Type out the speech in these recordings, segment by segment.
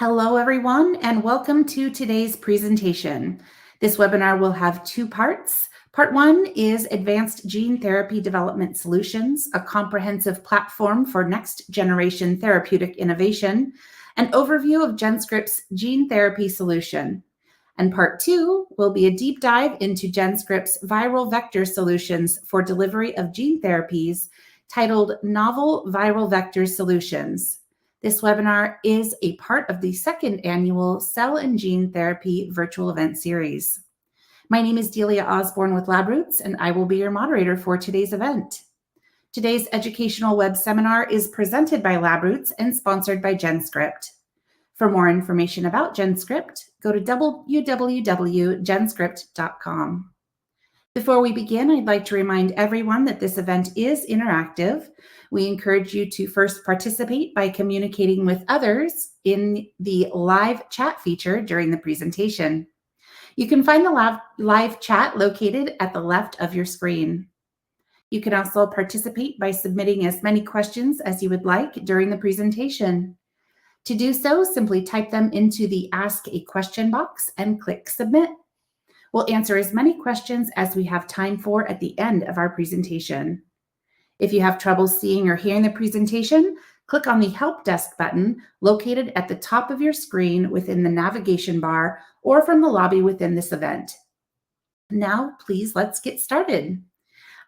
Hello, everyone, and welcome to today's presentation. This webinar will have two parts. Part one is Advanced Gene Therapy Development Solutions, a comprehensive platform for next-generation therapeutic innovation, an overview of GenScript's gene therapy solution. And part two will be a deep dive into GenScript's viral vector solutions for delivery of gene therapies, titled Novel Viral Vector Solutions. This webinar is a part of the second annual Cell and Gene Therapy virtual event series. My name is Delia Osborne with LabRoots, and I will be your moderator for today's event. Today's educational web seminar is presented by LabRoots and sponsored by GenScript. For more information about GenScript, go to www.genscript.com. Before we begin, I'd like to remind everyone that this event is interactive. We encourage you to first participate by communicating with others in the live chat feature during the presentation. You can find the live chat located at the left of your screen. You can also participate by submitting as many questions as you would like during the presentation. To do so, simply type them into the Ask a Question box and click Submit. We'll answer as many questions as we have time for at the end of our presentation. If you have trouble seeing or hearing the presentation, click on the Help Desk button located at the top of your screen within the navigation bar or from the lobby within this event. Now, please, let's get started.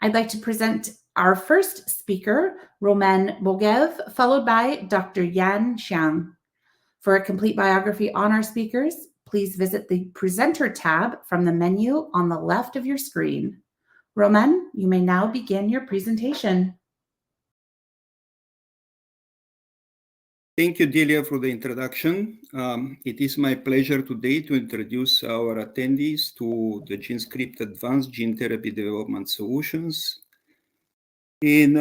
I'd like to present our first speaker, Romain Bogev, followed by Dr. Yan Xiang. For a complete biography on our speakers, please visit the Presenter tab from the menu on the left of your screen. Romain, you may now begin your presentation. Thank you, Delia, for the introduction. It is my pleasure today to introduce our attendees to the GenScript Advanced Gene Therapy Development Solutions. In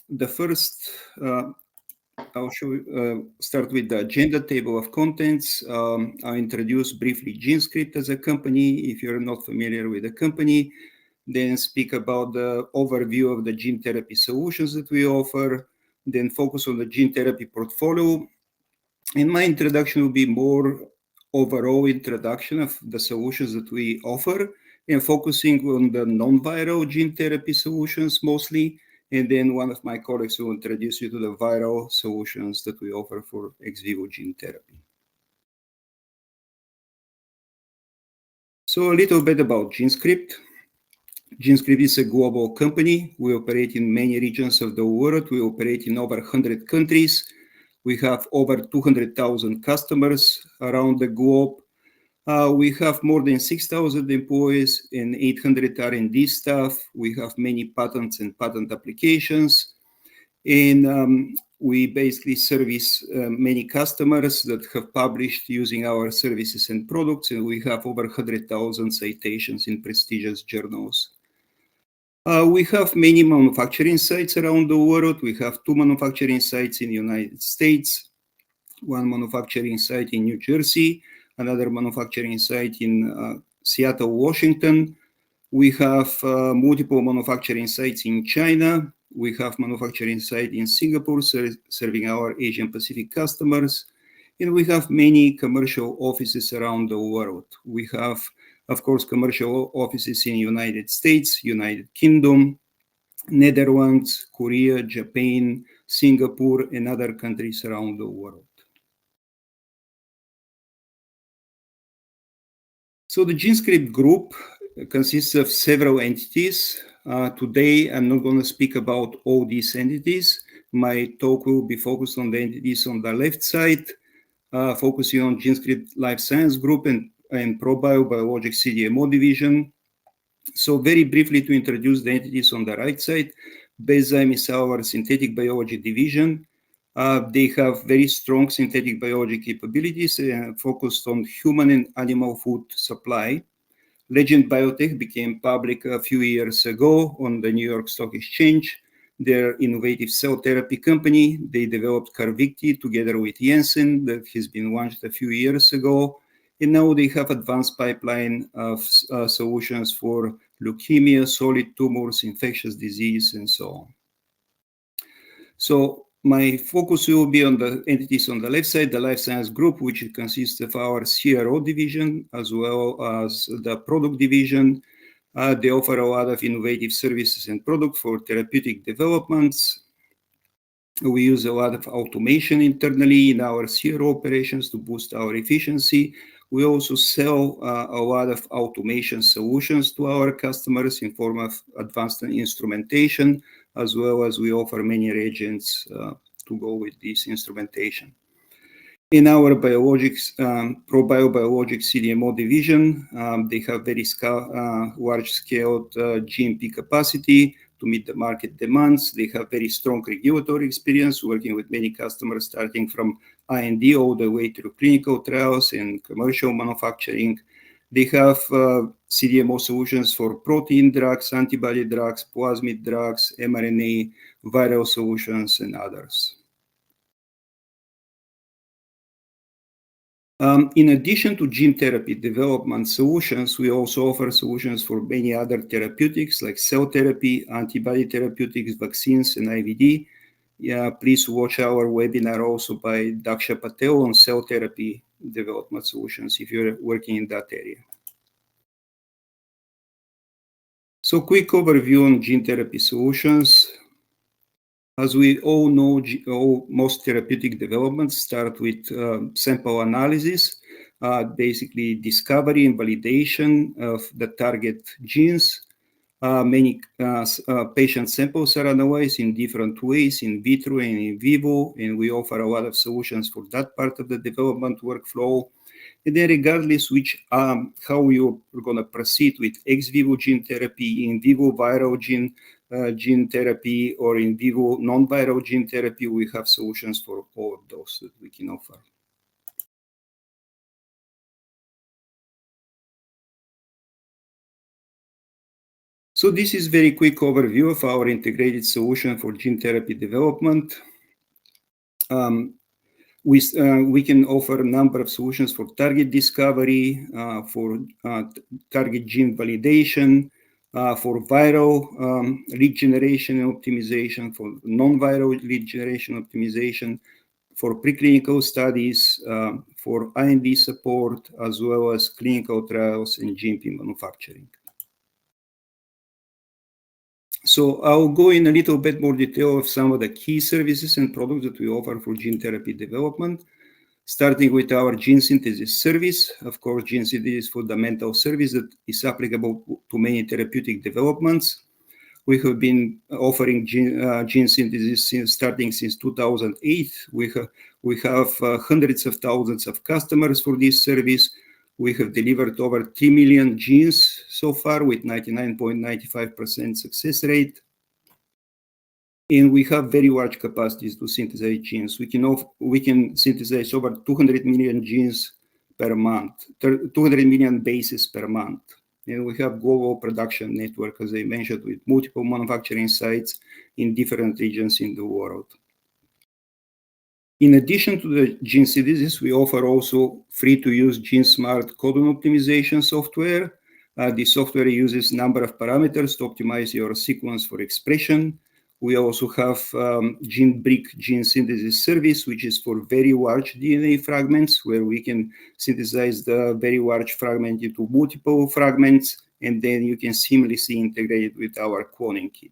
the first, I'll start with the agenda table of contents. I'll introduce briefly GenScript as a company, if you're not familiar with the company, then speak about the overview of the gene therapy solutions that we offer, then focus on the gene therapy portfolio. And my introduction will be more overall introduction of the solutions that we offer and focusing on the non-viral gene therapy solutions mostly. And then one of my colleagues will introduce you to the viral solutions that we offer for ex vivo gene therapy. So a little bit about GenScript. GenScript is a global company. We operate in many regions of the world. We operate in over 100 countries. We have over 200,000 customers around the globe. We have more than 6,000 employees and 800 R&D staff. We have many patents and patent applications. And we basically service many customers that have published using our services and products. And we have over 100,000 citations in prestigious journals. We have many manufacturing sites around the world. We have 2 manufacturing sites in the United States, 1 manufacturing site in New Jersey, another manufacturing site in Seattle, Washington. We have multiple manufacturing sites in China. We have manufacturing site in Singapore serving our Asian Pacific customers. And we have many commercial offices around the world. We have, of course, commercial offices in United States, United Kingdom, Netherlands, Korea, Japan, Singapore, and other countries around the world. So the GenScript group consists of several entities. Today, I'm not going to speak about all these entities. My talk will be focused on the entities on the left side, focusing on GenScript Life Science Group and ProBio Biologics CDMO division. So very briefly to introduce the entities on the right side, Bezyme is our synthetic biology division. They have very strong synthetic biology capabilities and focused on human and animal food supply. Legend Biotech became public a few years ago on the New York Stock Exchange. They're innovative cell therapy company. They developed Carvykti together with Janssen that has been launched a few years ago. And now they have advanced pipeline of solutions for leukemia, solid tumors, infectious disease, and so on. So My focus will be on the entities on the left side, the life science group, which consists of our CRO division as well as the product division. They offer a lot of innovative services and products for therapeutic developments. We use a lot of automation internally in our CRO operations to boost our efficiency. We also sell a lot of automation solutions to our customers in form of advanced instrumentation, as well as we offer many reagents to go with this instrumentation. In our biologics, ProBiobiologics CDMO division, they have very large-scale GMP capacity to meet the market demands. They have very strong regulatory experience working with many customers, starting from R&D all the way through clinical trials and commercial manufacturing. They have CDMO solutions for protein drugs, antibody drugs, plasmid drugs, mRNA, viral solutions, and others. In addition to gene therapy development solutions, we also offer solutions for many other therapeutics like cell therapy, antibody therapeutics, vaccines, and IVD. Please watch our webinar also by Daksha Patel on cell therapy development solutions if you're working in that area. So quick overview on gene therapy solutions. As we all know, most therapeutic developments start with sample analysis, basically discovery and validation of the target genes. Many patient samples are analyzed in different ways, in vitro and in vivo, and we offer a lot of solutions for that part of the development workflow. And then regardless how you're going to proceed with ex vivo gene therapy, in vivo viral gene therapy, or in vivo non-viral gene therapy, we have solutions for all of those that we can offer. So this is very quick overview of our integrated solution for gene therapy development. We can offer a number of solutions for target discovery, for target gene validation, for viral lead generation and optimization, for non-viral lead generation optimization, for preclinical studies, for R&D support, as well as clinical trials and GMP manufacturing. So I'll go in a little bit more detail of some of the key services and products that we offer for gene therapy development, starting with our gene synthesis service. Of course, gene synthesis is a fundamental service that is applicable to many therapeutic developments. We have been offering gene synthesis starting since 2008. We have hundreds of thousands of customers for this service. We have delivered over 3 million genes so far with 99.95% success rate. And we have very large capacities to synthesize genes. We can synthesize over 200 million genes per month, 200 million bases per month. And we have global production network, as I mentioned, with multiple manufacturing sites in different regions in the world. In addition to the gene synthesis, we offer also free-to-use GenSmart codon optimization software. The software uses a number of parameters to optimize your sequence for expression. We also have GenBrick gene synthesis service, which is for very large DNA fragments, where we can synthesize the very large fragment into multiple fragments, and then you can seamlessly integrate it with our cloning kit.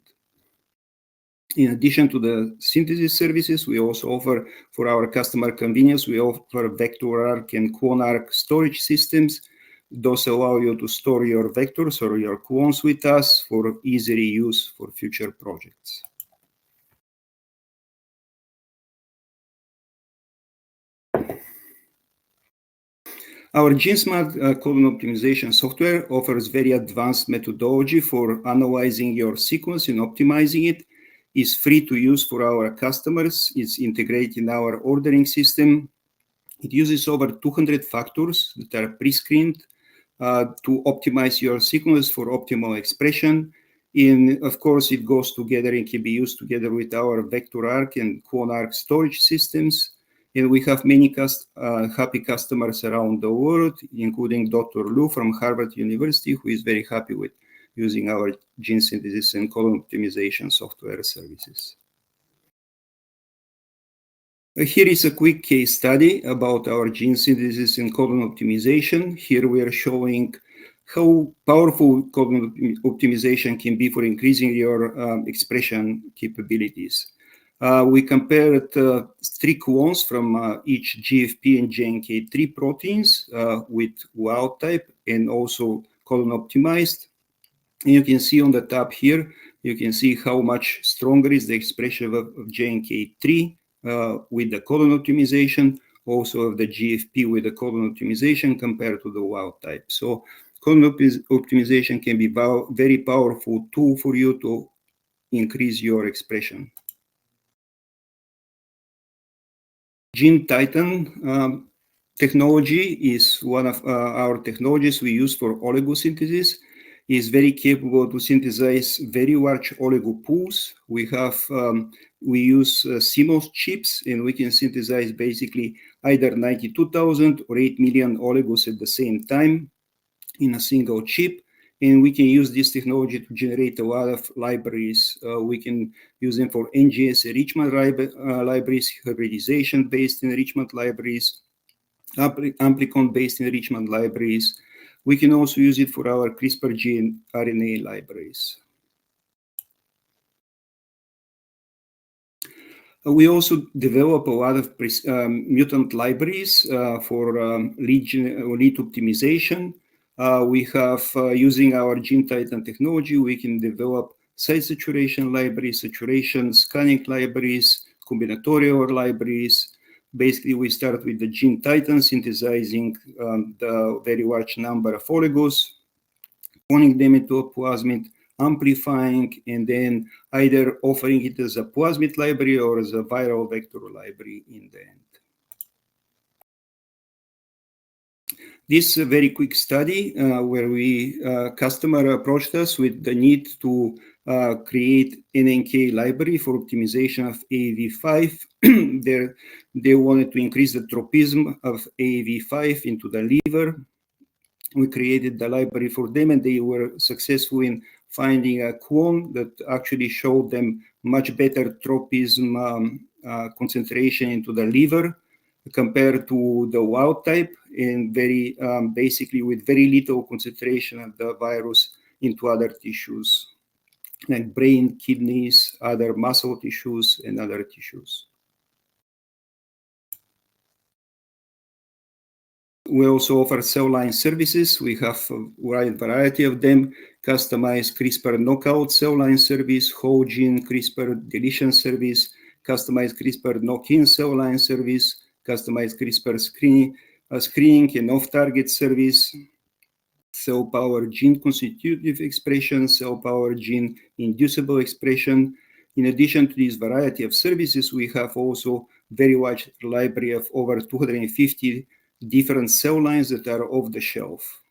In addition to the synthesis services, we also offer, for our customer convenience, we offer VectorArk and CloneArk storage systems. Those allow you to store your vectors or your clones with us for easy use for future projects. Our GenSmart codon optimization software offers very advanced methodology for analyzing your sequence and optimizing it. It's free to use for our customers. It's integrated in our ordering system. It uses over 200 factors that are pre-screened to optimize your sequence for optimal expression. And of course, it goes together and can be used together with our VectorArk and CloneArk storage systems. And we have many happy customers around the world, including Dr. Lu from Harvard University, who is very happy with using our gene synthesis and codon optimization software services. Here is a quick case study about our gene synthesis and codon optimization. Here we are showing how powerful codon optimization can be for increasing your expression capabilities. We compared 3 clones from each GFP and JNK3 proteins with wild type and also codon optimized. And you can see on the top here, you can see how much stronger is the expression of JNK3 with the codon optimization, also of the GFP with the codon optimization compared to the wild type. So codon optimization can be very powerful tool for you to increase your expression. Gene Titan technology is one of our technologies we use for oligosynthesis. Is very capable to synthesize very large oligo pools. We use CMOS chips, and we can synthesize basically either 92,000 or 8 million oligos at the same time in a single chip. And we can use this technology to generate a lot of libraries. We can use them for NGS enrichment libraries, hybridization-based enrichment libraries, amplicon-based enrichment libraries. We can also use it for our CRISPR gene RNA libraries. We also develop a lot of mutant libraries for lead optimization. We have, using our Gene Titan technology, we can develop site saturation libraries, saturation scanning libraries, combinatorial libraries. Basically, we start with the Gene Titan, synthesizing the very large number of oligos, turning them into a plasmid, amplifying, and then either offering it as a plasmid library or as a viral vector library in the end. This is a very quick study where customer approached us with the need to create NNK library for optimization of AAV5. They wanted to increase the tropism of AAV5 into the liver. We created the library for them, and they were successful in finding a clone that actually showed them much better tropism concentration into the liver compared to the wild type, and very basically with very little concentration of the virus into other tissues like brain, kidneys, other muscle tissues, and other tissues. We also offer cell line services. We have a wide variety of them: customized CRISPR knockout cell line service, whole gene CRISPR deletion service, customized CRISPR knock-in cell line service, customized CRISPR screening and off-target service, cell power gene constitutive expression, cell power gene inducible expression. In addition to this variety of services, we have also very large library of over 250 different cell lines that are off the shelf.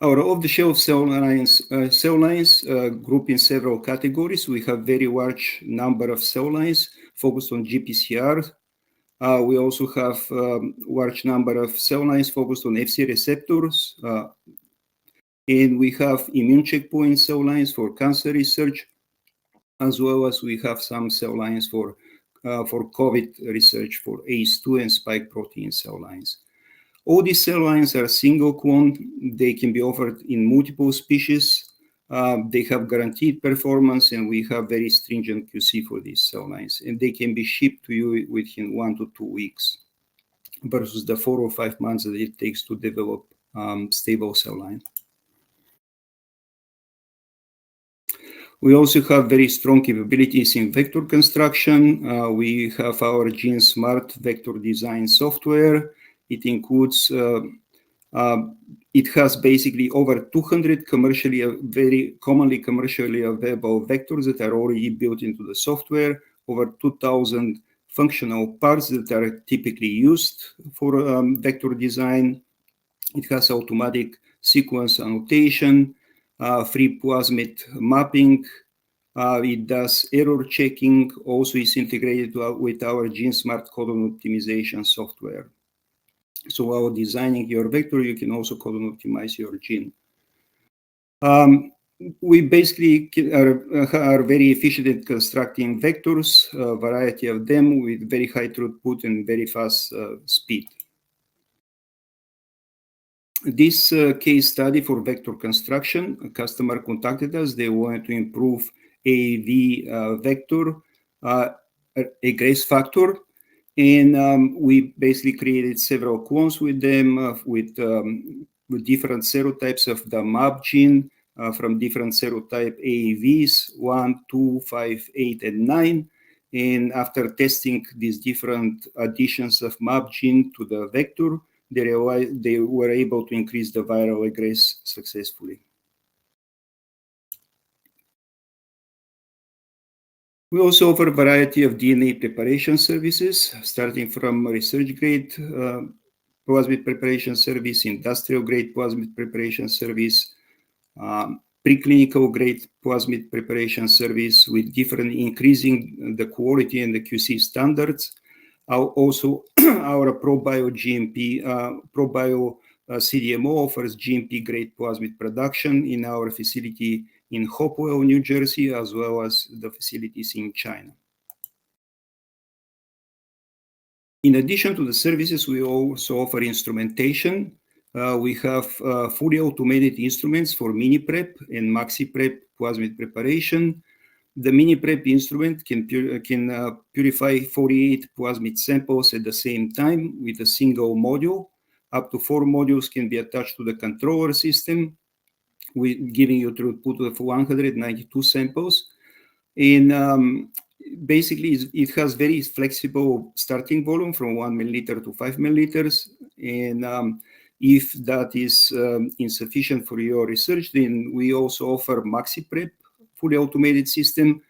Our off-the-shelf cell lines group in several categories. We have very large number of cell lines focused on GPCR. We also have large number of cell lines focused on FC receptors. And we have immune checkpoint cell lines for cancer research, as well as we have some cell lines for COVID research for ACE2 and spike protein cell lines. All these cell lines are single clone. They can be offered in multiple species. They have guaranteed performance, and we have very stringent QC for these cell lines. And they can be shipped to you within 1 to 2 weeks versus the 4 or 5 months that it takes to develop stable cell line. We also have very strong capabilities in vector construction. We have our GenSmart vector design software. It includes, it has basically over 200 very commonly commercially available vectors that are already built into the software, over 2,000 functional parts that are typically used for vector design. It has automatic sequence annotation, free plasmid mapping. It does error checking. Also, is integrated with our GenSmart codon optimization software. So while designing your vector, you can also codon optimize your gene. We basically are very efficient at constructing vectors, a variety of them with very high throughput and very fast speed. This case study for vector construction, a customer contacted us. They wanted to improve AAV vector egress factor. And we basically created several clones with them with different serotypes of the MAP gene from different serotype AAVs, 1, 2, 5, 8, and 9. And after testing these different additions of MAP gene to the vector, they were able to increase the viral egress successfully. We also offer a variety of DNA preparation services, starting from research-grade plasmid preparation service, industrial-grade plasmid preparation service, preclinical-grade plasmid preparation service with different increasing the quality and the QC standards. Also, our ProBio GMP, ProBio CDMO offers GMP-grade plasmid production in our facility in Hopewell, New Jersey, as well as the facilities in China. In addition to the services, we also offer instrumentation. We have fully automated instruments for mini prep and maxi prep plasmid preparation. The mini prep instrument can purify 48 plasmid samples at the same time with a single module. Up to 4 modules can be attached to the controller system, giving you throughput of 192 samples. And basically, it has very flexible starting volume from 1 milliliter to 5 milliliters. And if that is insufficient for your research, then we also offer maxi prep, fully automated system.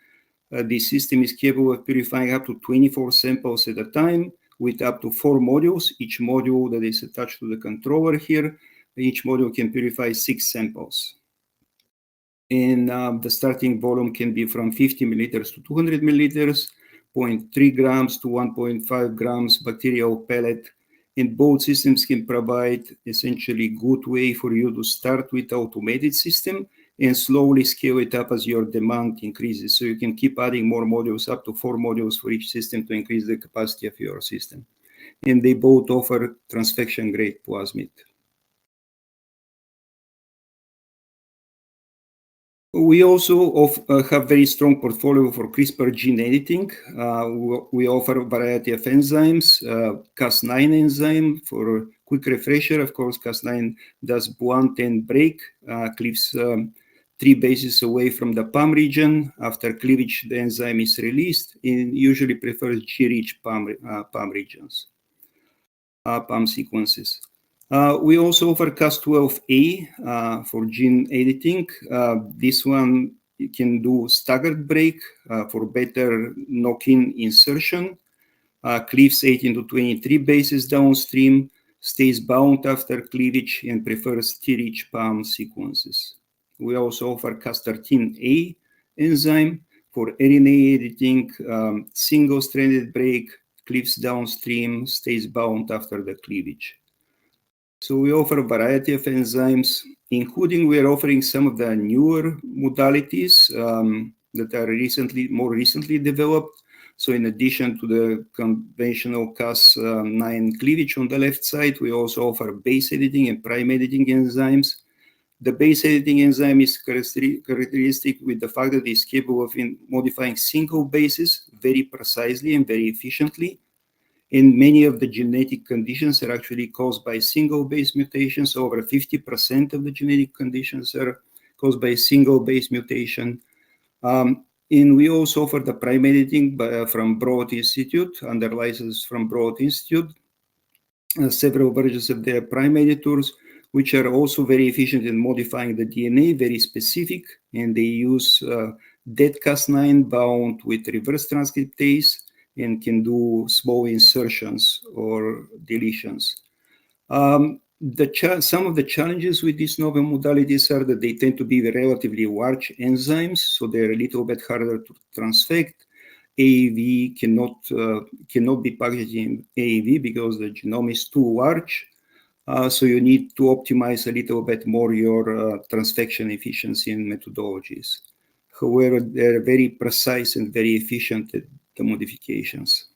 The system is capable of purifying up to 24 samples at a time with up to 4 modules. Each module that is attached to the controller here, each module can purify 6 samples. And the starting volume can be from 50 milliliters to 200 milliliters, 0.3 grams to 1.5 grams bacterial pellet. And both systems can provide essentially good way for you to start with automated system and slowly scale it up as your demand increases. So you can keep adding more modules, up to 4 modules for each system to increase the capacity of your system. And they both offer transfection grade plasmid. We also have very strong portfolio for CRISPR gene editing. We offer a variety of enzymes, Cas9 enzyme. For quick refresher, of course, Cas9 does blunt and break, cleaves 3 bases away from the PAM region. After cleavage, the enzyme is released and usually prefers G-rich PAM regions, PAM sequences. We also offer Cas12a for gene editing. This one can do staggered break for better knock-in insertion, cleaves 18 to 23 bases downstream, stays bound after cleavage, and prefers T-rich PAM sequences. We also offer Cas13a enzyme for RNA editing, single-stranded break, cleaves downstream, stays bound after the cleavage. So we offer a variety of enzymes, including we are offering some of the newer modalities that are more recently developed. So in addition to the conventional Cas9 cleavage on the left side, we also offer base editing and prime editing enzymes. The base editing enzyme is characteristic with the fact that it is capable of modifying single bases very precisely and very efficiently. And many of the genetic conditions are actually caused by single base mutations. Over 50% of the genetic conditions are caused by a single base mutation. And we also offer the prime editing from Broad Institute, under license from Broad Institute, several versions of their prime editors, which are also very efficient in modifying the DNA, very specific, and they use dead Cas9 bound with reverse transcriptase and can do small insertions or deletions. Some of the challenges with these novel modalities are that they tend to be relatively large enzymes, so they're a little bit harder to transfect. AAV cannot be packaged in AAV because the genome is too large. So you need to optimize a little bit more your transfection efficiency and methodologies. However, they're very precise and very efficient at the modifications.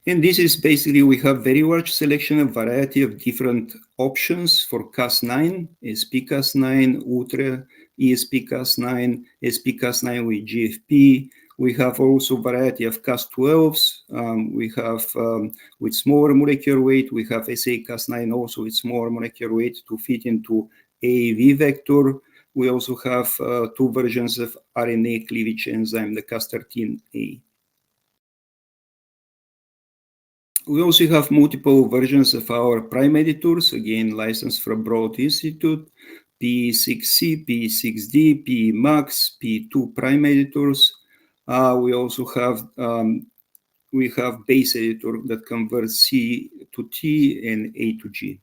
And this is basically, we have very large selection of variety of different options for Cas9, SP-Cas9, Ultra, ESP-Cas9, SP-Cas9 with GFP. We have also variety of Cas12s. We have with smaller molecular weight, we have SA-Cas9 also with smaller molecular weight to fit into AAV vector. We also have two versions of RNA cleavage enzyme, the Cas13A. We also have multiple versions of our prime editors, again, licensed from Broad Institute, P6C, P6D, P-Max, P2 prime editors. We also have base editor that converts C to T and A to G.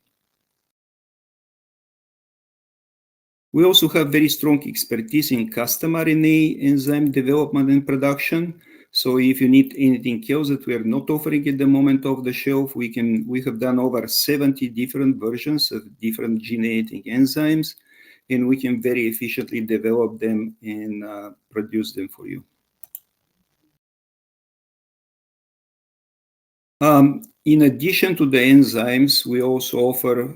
We also have very strong expertise in custom RNA enzyme development and production. So if you need anything else that we are not offering at the moment off the shelf, we have done over 70 different versions of different gene editing enzymes, and we can very efficiently develop them and produce them for you. In addition to the enzymes, we also offer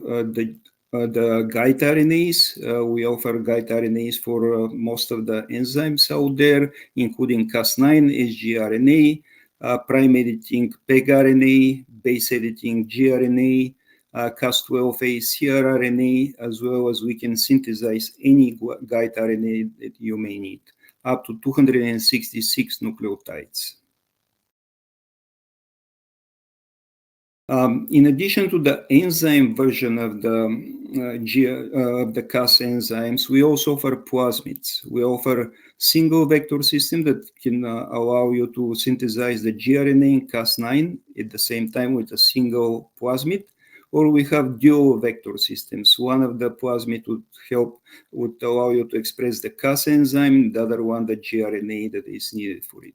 the guide RNAs. We offer guide RNAs for most of the enzymes out there, including Cas9, sgRNA, prime editing pegRNA, base editing gRNA, Cas12a crRNA, as well as we can synthesize any guide RNA that you may need, up to 266 nucleotides. In addition to the enzyme version of the Cas enzymes, we also offer plasmids. We offer single vector system that can allow you to synthesize the gRNA in Cas9 at the same time with a single plasmid, or we have dual vector systems. One of the plasmid would allow you to express the Cas enzyme, the other one the gRNA that is needed for it.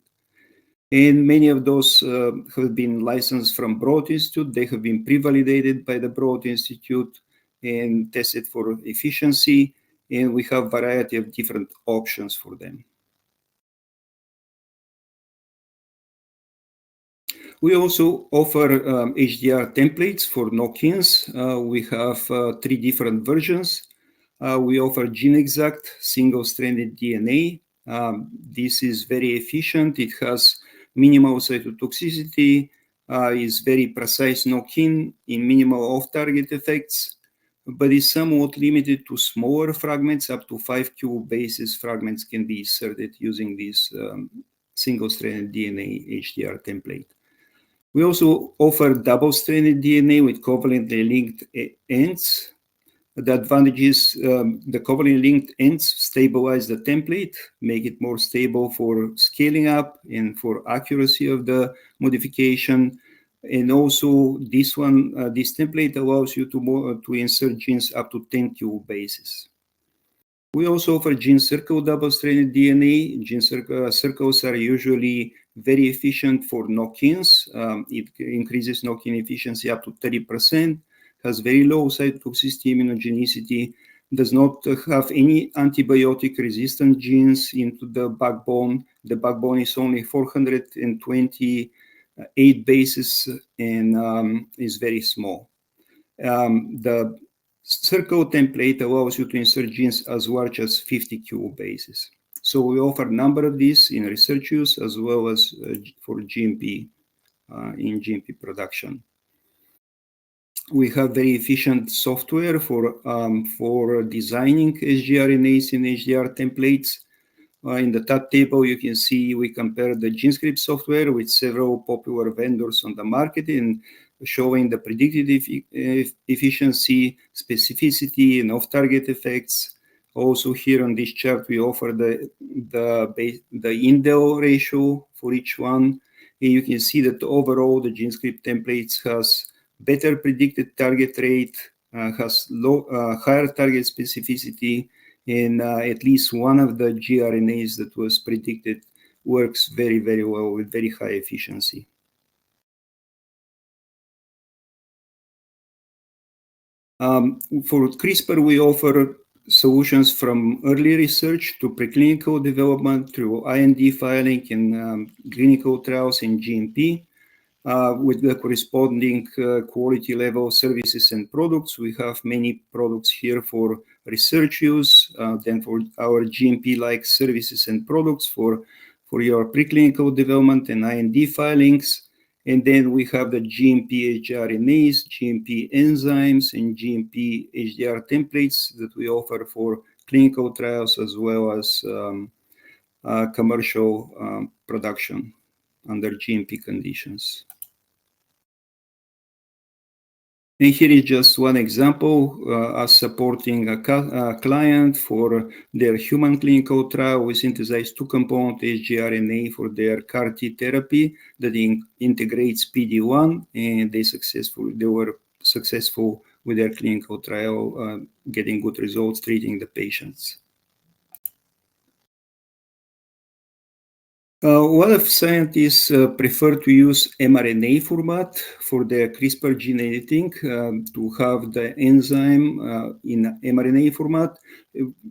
And many of those have been licensed from Broad Institute. They have been pre-validated by the Broad Institute and tested for efficiency. And we have a variety of different options for them. We also offer HDR templates for knock-ins. We have 3 different versions. We offer GeneExact single-stranded DNA. This is very efficient. It has minimal cytotoxicity, is very precise knock-in in minimal off-target effects, but is somewhat limited to smaller fragments. Up to 5 kilobases fragments can be inserted using this single-stranded DNA HDR template. We also offer double-stranded DNA with covalently linked ends. The advantage is the covalently linked ends stabilize the template, make it more stable for scaling up and for accuracy of the modification. And also this template allows you to insert genes up to 10 kilobases. We also offer GenCircle double-stranded DNA. Circles are usually very efficient for knock-ins. It increases knock-in efficiency up to 30%. Has very low cytotoxicity, immunogenicity, does not have any antibiotic-resistant genes into the backbone. The backbone is only 428 bases and is very small. The circle template allows you to insert genes as large as 50 kilobases. So we offer a number of these in research use as well as for GMP, in GMP production. We have very efficient software for designing sgRNAs and HDR templates. In the top table, you can see we compare the GenScript software with several popular vendors on the market and showing the predicted efficiency, specificity, and off-target effects. Also here on this chart, we offer the indel ratio for each one. And you can see that overall, the GenScript templates has better predicted target rate, has higher target specificity, and at least one of the gRNAs that was predicted works very, very well with very high efficiency. For CRISPR, we offer solutions from early research to preclinical development through IND filing and clinical trials in GMP. With the corresponding quality level services and products. We have many products here for research use, then for our GMP-like services and products for your preclinical development and IND filings. And then we have the GMP HRNAs, GMP enzymes, and GMP HDR templates that we offer for clinical trials as well as commercial production under GMP conditions. And here is just one example, us supporting a client for their human clinical trial. We synthesized 2-component sgRNA for their CAR-T therapy that integrates PD-1, and they were successful with their clinical trial, getting good results, treating the patients. A lot of scientists prefer to use mRNA format for their CRISPR gene editing to have the enzyme in mRNA format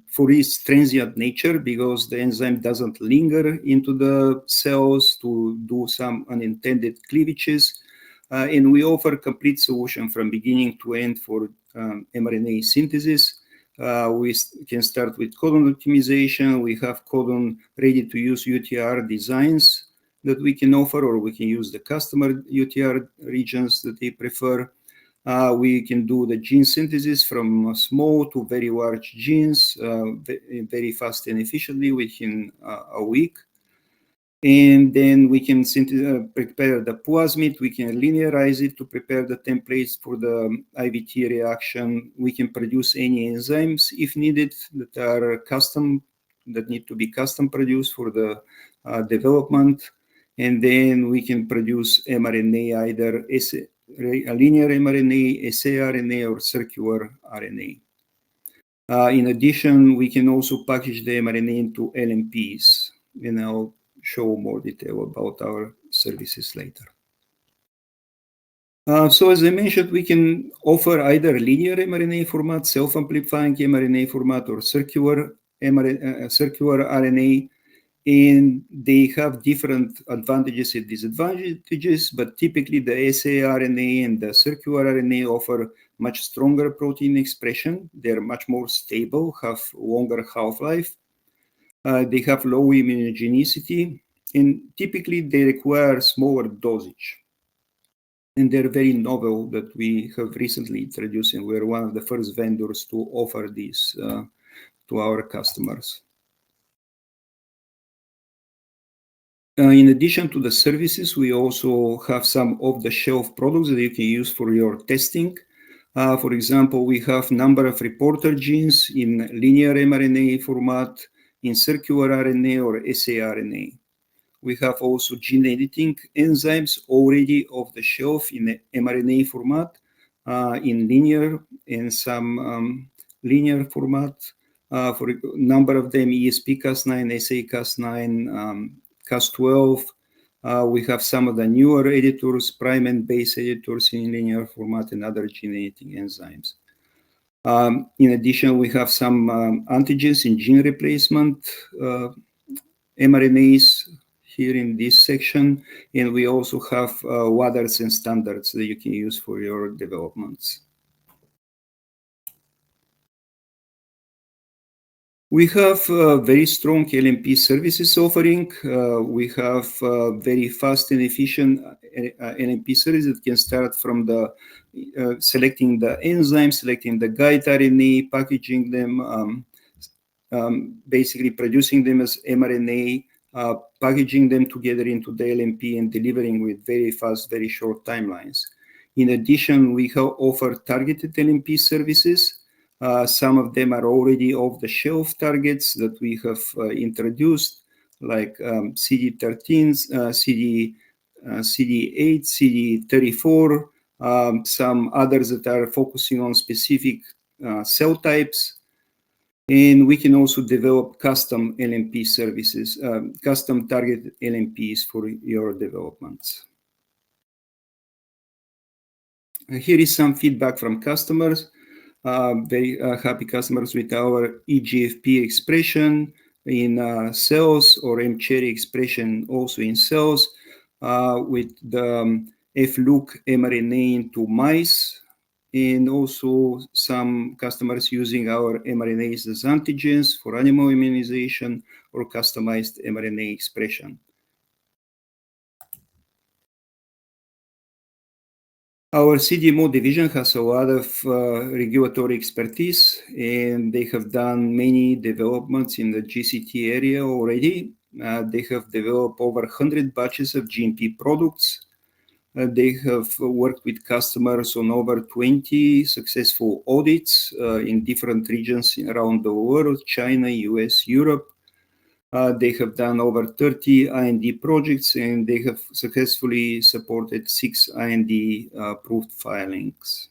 for its transient nature, because the enzyme doesn't linger into the cells to do some unintended cleavages. And we offer complete solution from beginning to end for mRNA synthesis. We can start with codon optimization. We have codon ready-to-use UTR designs that we can offer, or we can use the customer UTR regions that they prefer. We can do the gene synthesis from small to very large genes very fast and efficiently within a week. And then we can prepare the plasmid. We can linearize it to prepare the templates for the IVT reaction. We can produce any enzymes if needed that are custom, that need to be custom produced for the development. And then we can produce mRNA, either a linear mRNA, saRNA, or circular RNA. In addition, we can also package the mRNA into LNPs. And I'll show more detail about our services later. So as I mentioned, we can offer either linear mRNA format, self-amplifying mRNA format, or circular RNA, and they have different advantages and disadvantages, but typically the saRNA and the circular RNA offer much stronger protein expression. They're much more stable, have longer half-life. They have low immunogenicity, and typically they require smaller dosage. And they're very novel that we have recently introduced, and we're one of the first vendors to offer these to our customers. In addition to the services, we also have some off-the-shelf products that you can use for your testing. For example, we have a number of reporter genes in linear mRNA format, in circular RNA or saRNA. We have also gene editing enzymes already off the shelf in mRNA format, in linear and some linear format. For a number of them, ESP-Cas9, SA-Cas9, Cas12. We have some of the newer editors, prime and base editors in linear format, and other gene editing enzymes. In addition, we have some antigens in gene replacement mRNAs here in this section, and we also have WADRs and standards that you can use for your developments. We have very strong LNP services offering. We have very fast and efficient LNP services that can start from the selecting the enzyme, selecting the guide RNA, packaging them, basically producing them as mRNA, packaging them together into the LNP, and delivering with very fast, very short timelines. In addition, we offer targeted LNP services. Some of them are already off-the-shelf targets that we have introduced, like CD13, CD8, CD34, some others that are focusing on specific cell types. And we can also develop custom LNP services, custom targeted LNPs for your developments. Here is some feedback from customers. very happy customers with our EGFP expression in cells or mCherry expression also in cells with the FLuc mRNA into mice, and also some customers using our mRNAs as antigens for animal immunization or customized mRNA expression. Our CDMO division has a lot of regulatory expertise, and they have done many developments in the GCT area already. They have developed over 100 batches of GMP products. They have worked with customers on over 20 successful audits in different regions around the world, China, US, Europe. They have done over 30 IND projects, and they have successfully supported 6 IND approved filings.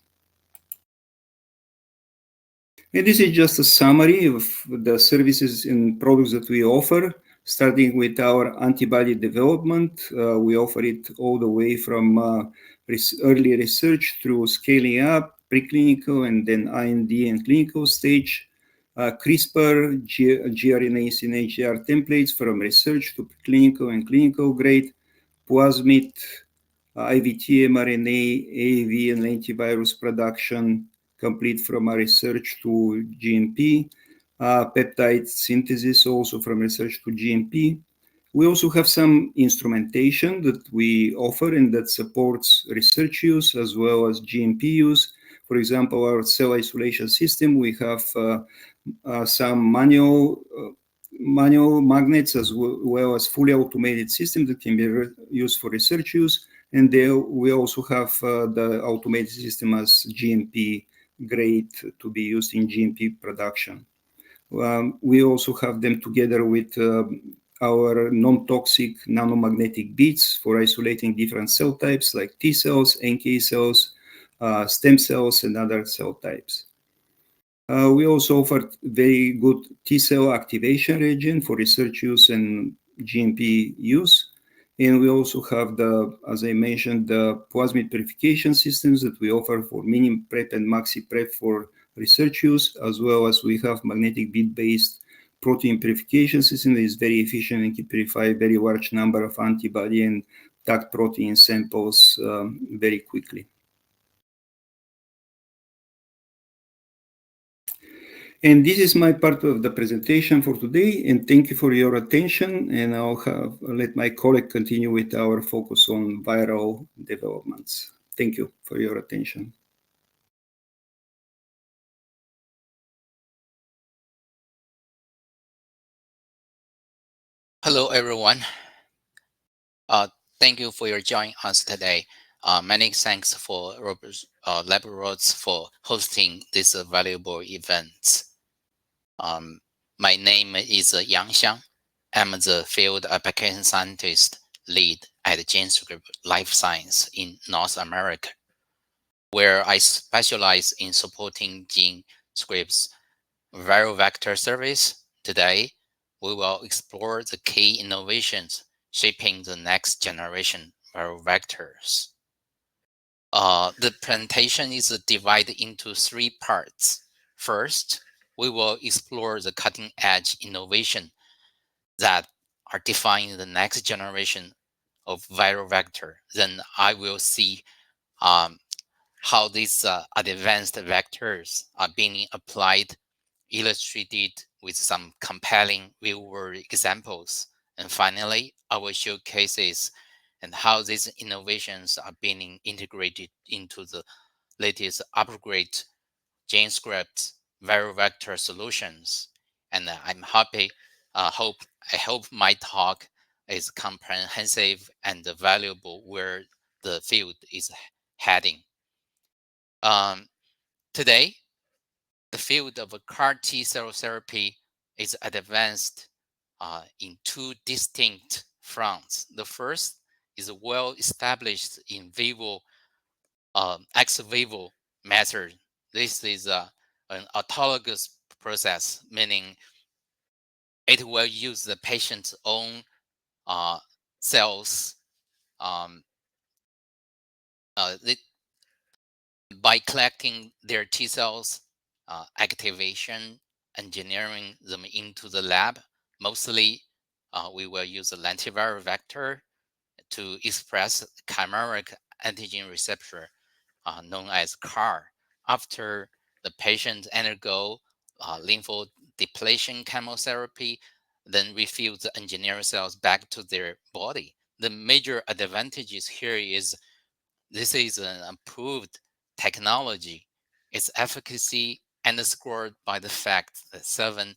And this is just a summary of the services and products that we offer, starting with our antibody development. We offer it all the way from early research through scaling up, preclinical, and then IND and clinical stage. CRISPR, gRNAs and HDR templates from research to preclinical and clinical grade, plasmid, IVT, mRNA, AAV, and antivirus production, complete from our research to GMP, peptide synthesis also from research to GMP. We also have some instrumentation that we offer and that supports research use as well as GMP use. For example, our cell isolation system, we have some manual magnets as well as fully automated systems that can be used for research use. And there we also have the automated system as GMP grade to be used in GMP production. We also have them together with our non-toxic nanomagnetic beads for isolating different cell types like T cells, NK cells, stem cells, and other cell types. We also offer very good T cell activation reagent for research use and GMP use. And we also have as I mentioned, the plasmid purification systems that we offer for mini prep and maxi prep for research use, as well as we have magnetic bead-based protein purification system that is very efficient and can purify a very large number of antibody and tagged protein samples very quickly. And this is my part of the presentation for today, and thank you for your attention, and I'll let my colleague continue with our focus on viral developments. Thank you for your attention. Hello, everyone. Thank you for your joining us today. Many thanks for LabRoads for hosting this valuable event. My name is Yang Xiang. I'm the field application scientist lead at GenScript Life Science in North America, where I specialize in supporting GenScript's viral vector service. Today, we will explore the key innovations shaping the next generation viral vectors. The presentation is divided into 3 parts. First, we will explore the cutting-edge innovation that are defining the next generation of viral vector. Then I will see how these advanced vectors are being applied, illustrated with some compelling real-world examples. And finally, I will showcase and how these innovations are being integrated into the latest upgrade GenScript viral vector solutions. And I'm happy. I hope my talk is comprehensive and valuable where the field is heading. Today, the field of CAR T cell therapy is advanced in 2 distinct fronts. The first is a well-established in vivo, ex vivo method. This is an autologous process, meaning it will use the patient's own cells by collecting their T cells activation, engineering them into the lab. Mostly, we will use a lentiviral vector to express chimeric antigen receptor known as CAR. After the patient undergo lymphodepletion chemotherapy, then refill the engineered cells back to their body. The major advantages here is this is an approved technology. Its efficacy underscored by the fact that 7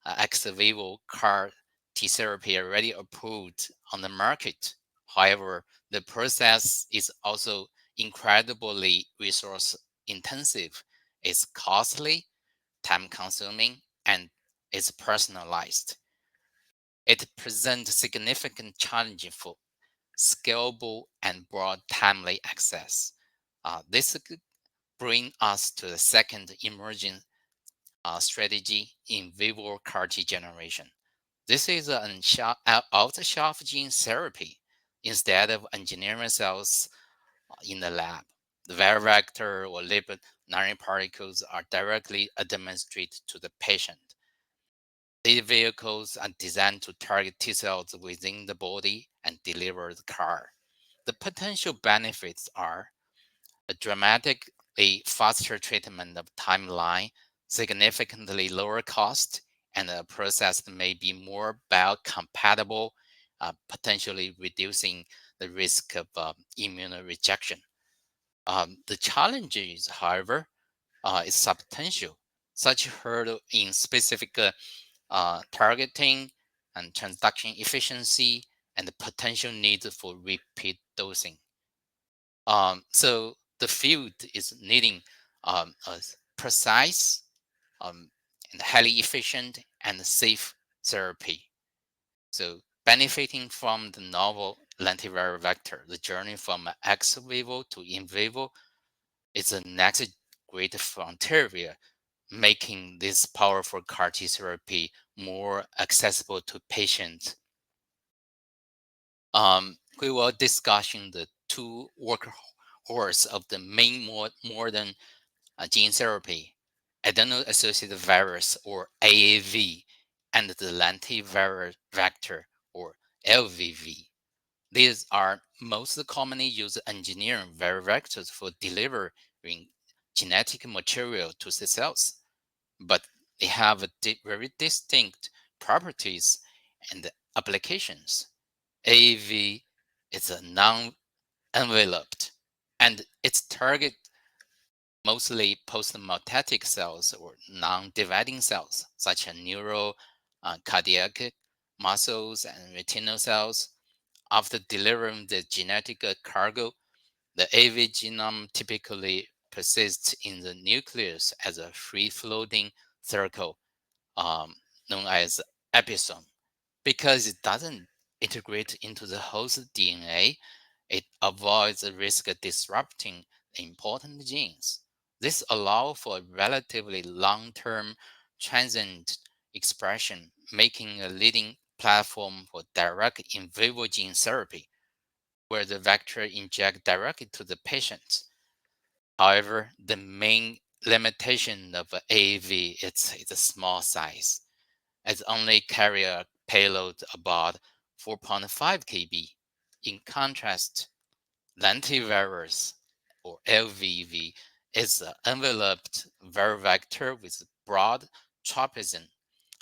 ex vivo CAR T therapy are already approved on the market. However, the process is also incredibly resource intensive. It's costly, time consuming, and it's personalized. It presents significant challenges for scalable and broad timely access. This brings us to the second emerging strategy, in vivo CAR T generation. This is an off-the-shelf gene therapy instead of engineering cells in the lab. The viral vector or lipid nanoparticles are directly administered to the patient. These vehicles are designed to target T cells within the body and deliver the CAR. The potential benefits are a dramatically faster treatment of timeline, significantly lower cost, and a process that may be more biocompatible, potentially reducing the risk of immune rejection. The challenges, however, is substantial. Such hurdle in specific targeting and transduction efficiency and the potential need for repeat dosing. So the field is needing a precise and highly efficient and safe therapy. So benefiting from the novel lentiviral vector, the journey from ex vivo to in vivo is the next great frontier, making this powerful CAR T therapy more accessible to patients. We will discussing the two workhorse of the main modern gene therapy, adeno-associated virus or AAV, and the lentiviral vector or LVV. These are most commonly used engineering viral vectors for delivering genetic material to the cells, but they have very distinct properties and applications. AAV is a non-enveloped, and its target mostly post-metatic cells or non-dividing cells, such as neural, cardiac, muscles, and retinal cells. After delivering the genetic cargo, the AV genome typically persists in the nucleus as a free-floating circle known as episome. Because it doesn't integrate into the host DNA, it avoids the risk of disrupting important genes. This allows for a relatively long-term transient expression, making a leading platform for direct in vivo gene therapy, where the vector inject directly to the patient. However, the main limitation of AAV is its small size. It only carry a payload about 4.5 kb. In contrast, lentivirus or LVV is an enveloped viral vector with broad tropism,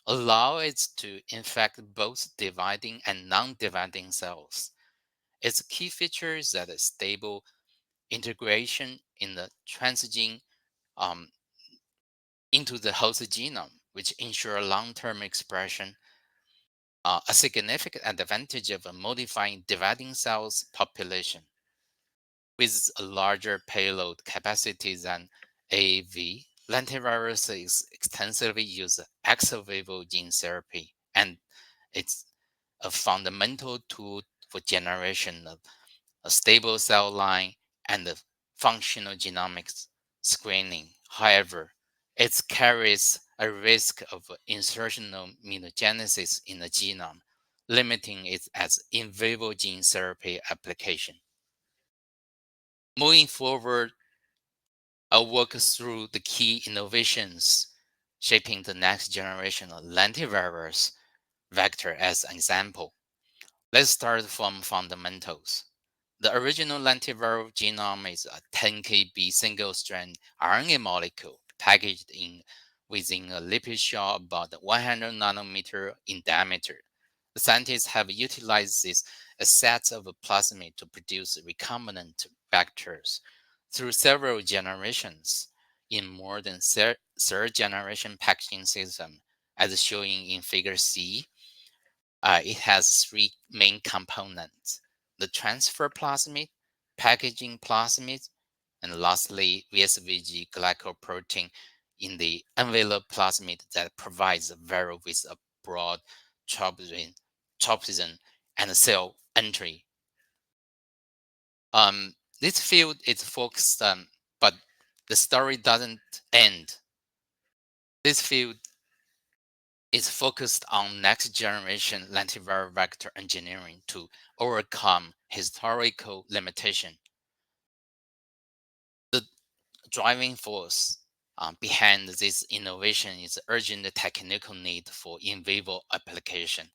allow it to infect both dividing and non-dividing cells. Its key feature is that a stable integration in the transgene into the host genome, which ensure long-term expression. A significant advantage of modifying dividing cells population. With a larger payload capacity than AAV, lentivirus is extensively used ex vivo gene therapy, and it's a fundamental tool for generation of a stable cell line and the functional genomics screening. However, it carries a risk of insertional mutagenesis in the genome, limiting it as in vivo gene therapy application. Moving forward, I'll walk through the key innovations shaping the next generation of lentivirus vector as an example. Let's start from fundamentals. The original lentiviral genome is a 10 kb single-strand RNA molecule packaged within a lipid shell about 100 nanometer in diameter. The scientists have utilized this a set of plasmid to produce recombinant vectors through several generations in more than third generation packaging system, as shown in Figure C. It has three main components: the transfer plasmid, packaging plasmid, and lastly, VSVG glycoprotein in the envelope plasmid that provides a viral with a broad tropism and cell entry. This field is focused on, but the story doesn't end. This field is focused on next generation lentiviral vector engineering to overcome historical limitation. The driving force behind this innovation is urgent technical need for in vivo application,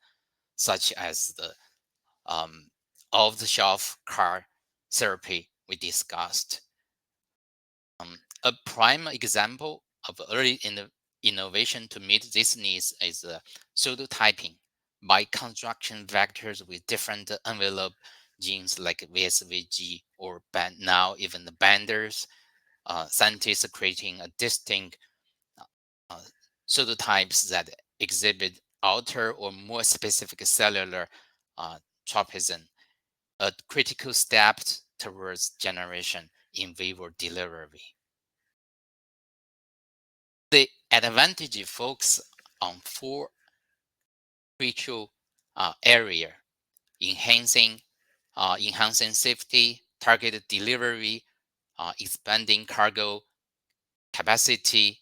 such as the off-the-shelf CAR therapy we discussed. A prime example of early innovation to meet these needs is pseudotyping. By construction vectors with different envelope genes like VSVG or now even the banders, scientists are creating a distinct pseudotypes that exhibit outer or more specific cellular tropism, a critical step towards generation in vivo delivery. The advantage focuses on four crucial areas: enhancing safety, targeted delivery, expanding cargo capacity,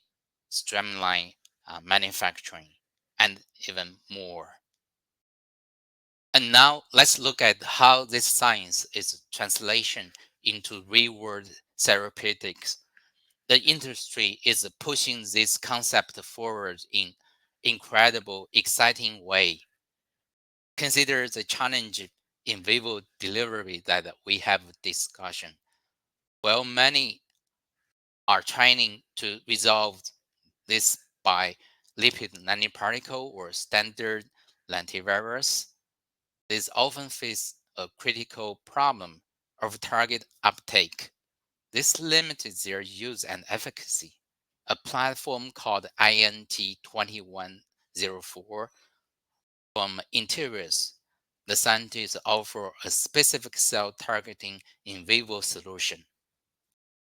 streamline manufacturing, and even more. And now let's look at how this science is translation into real-world therapeutics. The industry is pushing this concept forward in incredible, exciting way. Consider the challenge in vivo delivery that we have discussion. While many are trying to resolve this by lipid nanoparticle or standard lentivirus, this often face a critical problem of target uptake. This limits their use and efficacy. A platform called INT2104 from Interiors, the scientists offer a specific cell targeting in vivo solution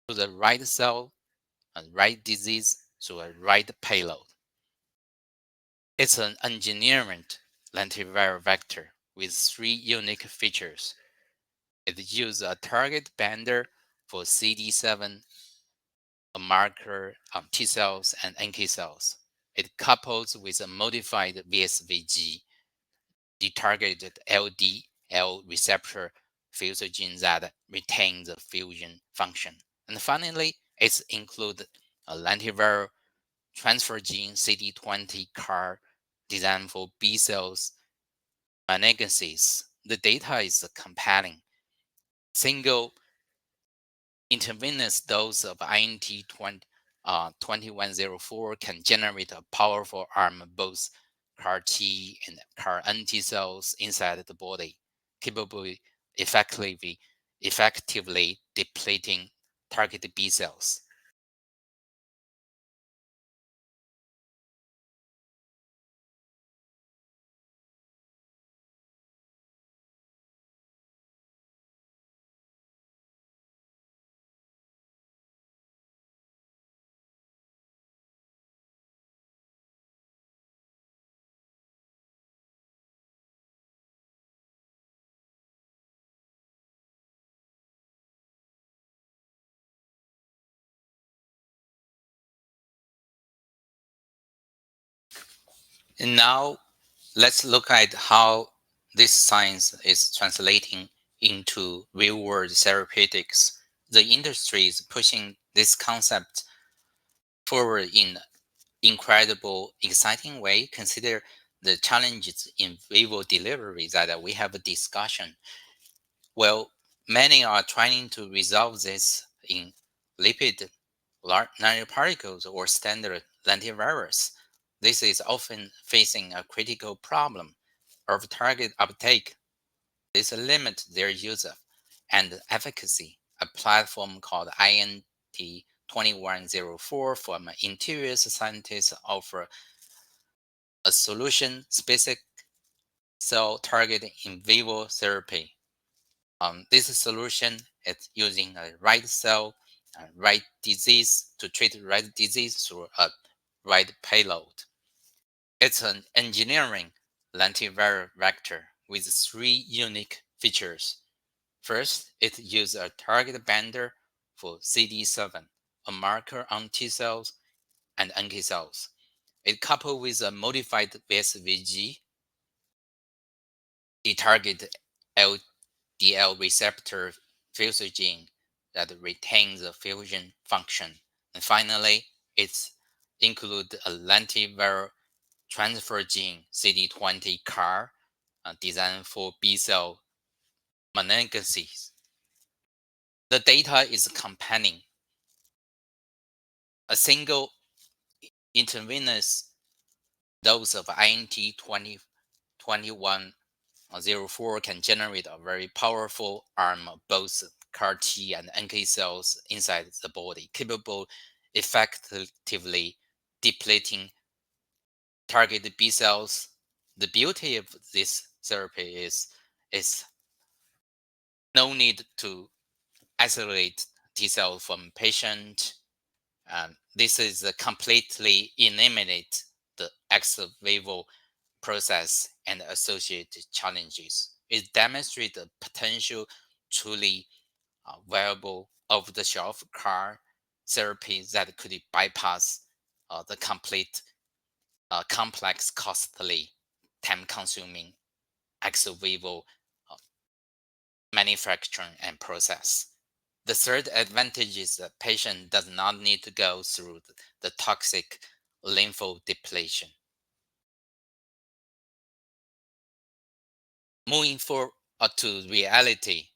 to the right cell and right disease through a right payload. It's an engineered lentiviral vector with three unique features. It uses a target binder for CD7, a marker of T cells and NK cells. It couples with a modified VSVG, the targeted LDL receptor fusion that retains the fusion function. And finally, it includes a lentiviral transfer gene CD20 CAR designed for B cells malignancies. The data is compelling. Single intravenous dose of INT2104 can generate a powerful arm of both CAR T and CAR NT cells inside the body, capable of effectively depleting targeted B cells. And now let's look at how this science is translating into real-world therapeutics the industry is pushing this concept forward in incredible, exciting way. Consider the challenges in vivo delivery that we have a discussion. Well, many are trying to resolve this in lipid nanoparticles or standard lentivirus. This is often facing a critical problem of target uptake. This limits their use of and efficacy. A platform called INT2104 from Interiors scientists offer a solution-specific cell targeting in vivo therapy. This solution is using a right cell, right disease to treat right disease through a right payload. It's an engineering lentiviral vector with three unique features. First, it uses a target binder for CD7, a marker on T cells and NK cells. It coupled with a modified VSVG, the target LDL receptor fusion gene that retains the fusion function. And finally, it includes a lentiviral transfer gene CD20 CAR designed for B cell malignancies. The data is compelling. A single intravenous dose of INT2104 can generate a very powerful arm of both CAR T and NK cells inside the body, capable effectively depleting targeted B cells. The beauty of this therapy is no need to isolate T cell from patient. This is completely eliminate the ex vivo process and associated challenges. It demonstrates the potential truly viable off-the-shelf CAR therapy that could bypass the complete complex, costly, time-consuming ex vivo manufacturing and process. The third advantage is the patient does not need to go through the toxic lymphodepletion. Moving forward to reality,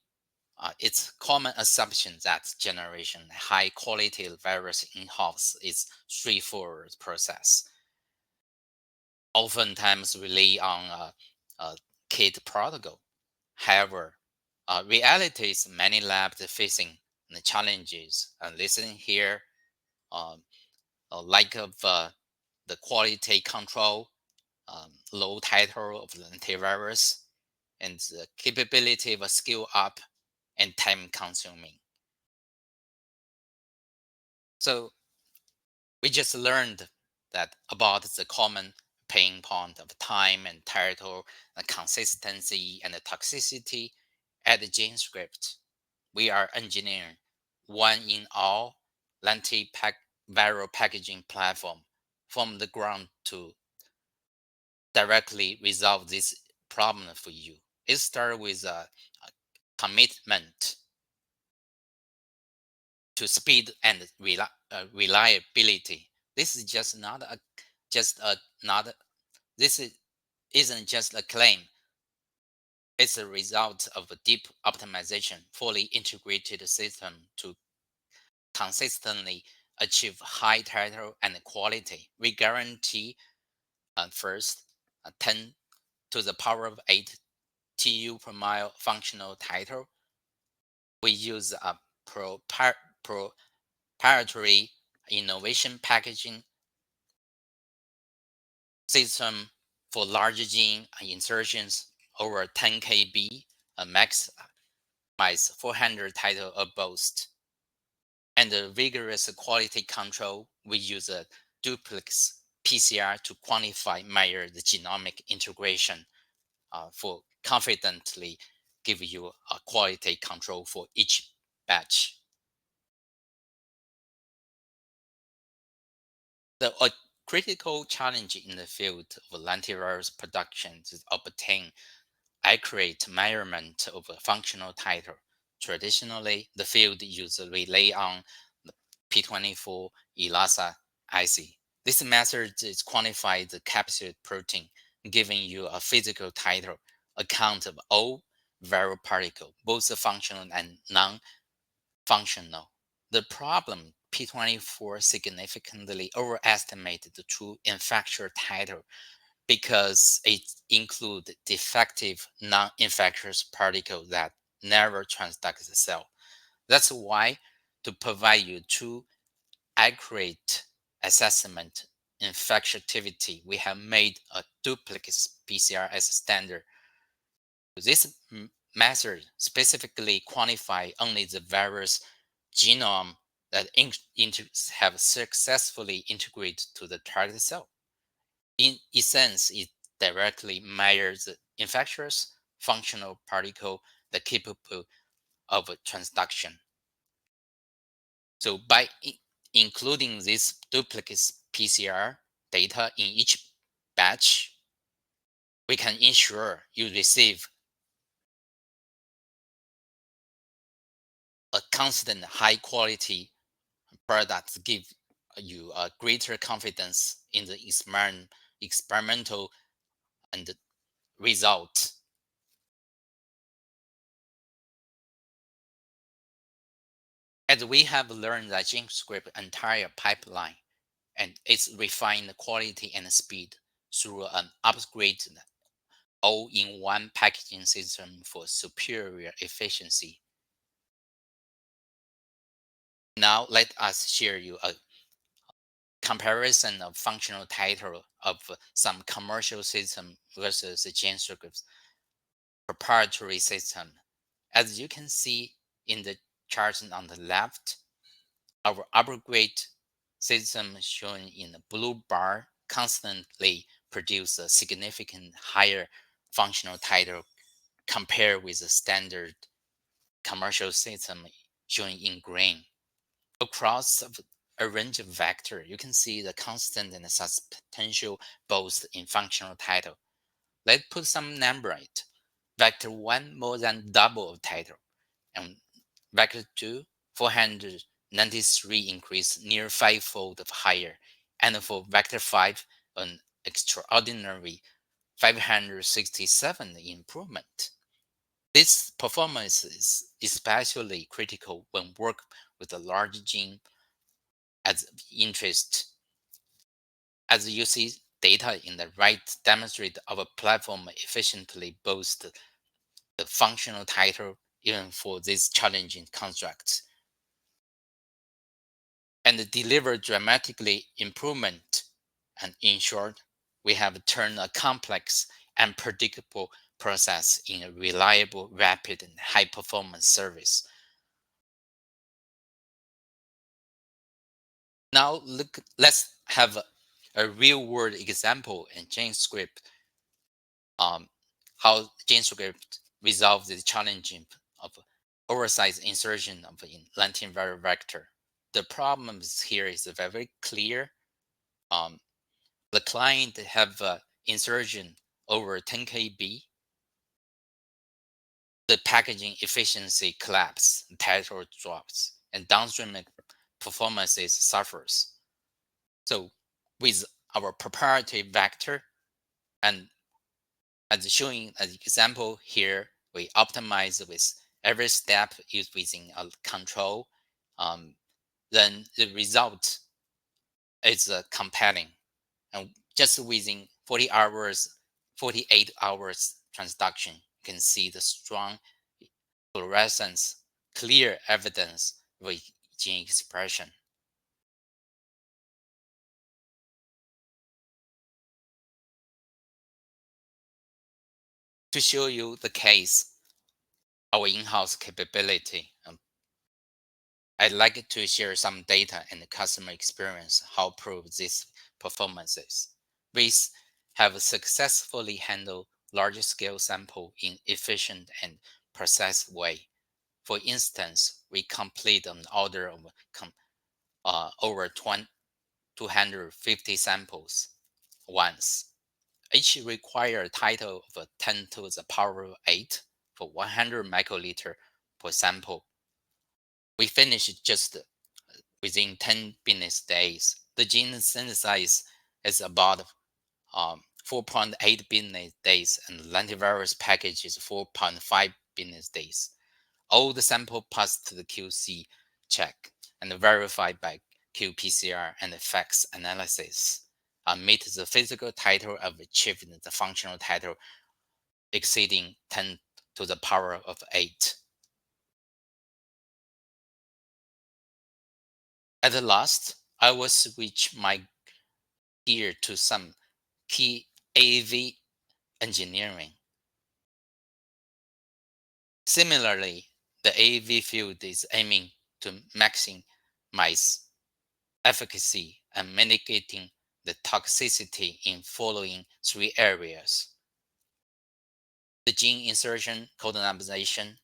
it's common assumption that generation high quality virus in-house is straightforward process. Oftentimes rely on a kit protocol. However, reality is many labs facing the challenges. Listening here, like of the quality control, low titer of the antivirus, and the capability of a scale up and time consuming. So we just learned that about the common pain point of time and title, the consistency and the toxicity at the GenScript. We are engineering one in all viral packaging platform from the ground to directly resolve this problem for you. It starts with a commitment to speed and reliability. This is just not a this isn't just a claim. It's a result of a deep optimization, fully integrated system to consistently achieve high title and quality. We guarantee first 10 to the power of 8 TU per mile functional title. We use a proprietary innovation packaging system for large gene insertions over 10 kb, a maximize 400 title or boost. And the rigorous quality control, we use a duplex PCR to quantify measure the genomic integration for confidently give you a quality control for each batch. The critical challenge in the field of lentivirus production is obtain accurate measurement of a functional titer. Traditionally, the field usually rely on the P24 ELISA assay. This method is quantify the captured protein, giving you a physical title account of all viral particles, both functional and non-functional. The problem, P24 significantly overestimated the true infectious title because it includes defective non-infectious particles that never transduct the cell. That's why, to provide you true accurate assessment infectivity, we have made a duplicate PCR as standard. This method specifically quantify only the various genome that have successfully integrated to the target cell. In essence, it directly measures the infectious functional particle that capable of transduction. So by including this duplicate PCR data in each batch, we can ensure you receive a constant high quality product, give you a greater confidence in the experimental and result. As we have learned that GenScript entire pipeline and its refined quality and speed through an upgraded all-in-one packaging system for superior efficiency. Now let us share you a comparison of functional title of some commercial system versus the GenScript proprietary system. As you can see in the chart on the left, our upgrade system shown in the blue bar constantly produce a significant higher functional title compared with the standard commercial system shown in green. Across a range of vector, you can see the constant and substantial both in functional title. Let's put some number on it. Vector 1 more than double of title, and vector 2 493 increase near fivefold of higher, and for vector 5 an extraordinary 567 improvement. This performance is especially critical when work with a large gene as interest. As you see, data in the right demonstrate our platform efficiently boosts the functional title even for these challenging constructs, and deliver dramatically improvement. And in short, we have turned a complex and predictable process in a reliable, rapid, and high-performance service. Now let's have a real-world example in GenScript. How GenScript resolves the challenge of oversized insertion of lentiviral vector. The problem here is very clear. The client have insertion over 10 kb. The packaging efficiency collapse, title drops, and downstream performances suffers. So with our proprietary vector, and as showing an example here, we optimize with every step is within a control. Then the result is compelling. And just within 48 hours transduction, you can see the strong fluorescence, clear evidence of gene expression. To show you the case, our in-house capability, I'd like to share some data and customer experience how prove these performances. We have successfully handled large-scale sample in efficient and precise way. For instance, we complete an order of over 250 samples once. Each require a title of 10 to the power of 8 for 100 microliter per sample. We finished just within 10 business days. The gene synthesis is about 4.8 business days, and the lentivirus package is 4.5 business days. All the sample passed to the QC check and verified by qPCR and effects analysis. Meet the physical title of achieving the functional title exceeding 10 to the power of 8. At the last, I will switch my gear to some key AAV engineering. Similarly, the AAV field is aiming to maximize efficacy and mitigating the toxicity in following 3 areas: the gene insertion, codonization,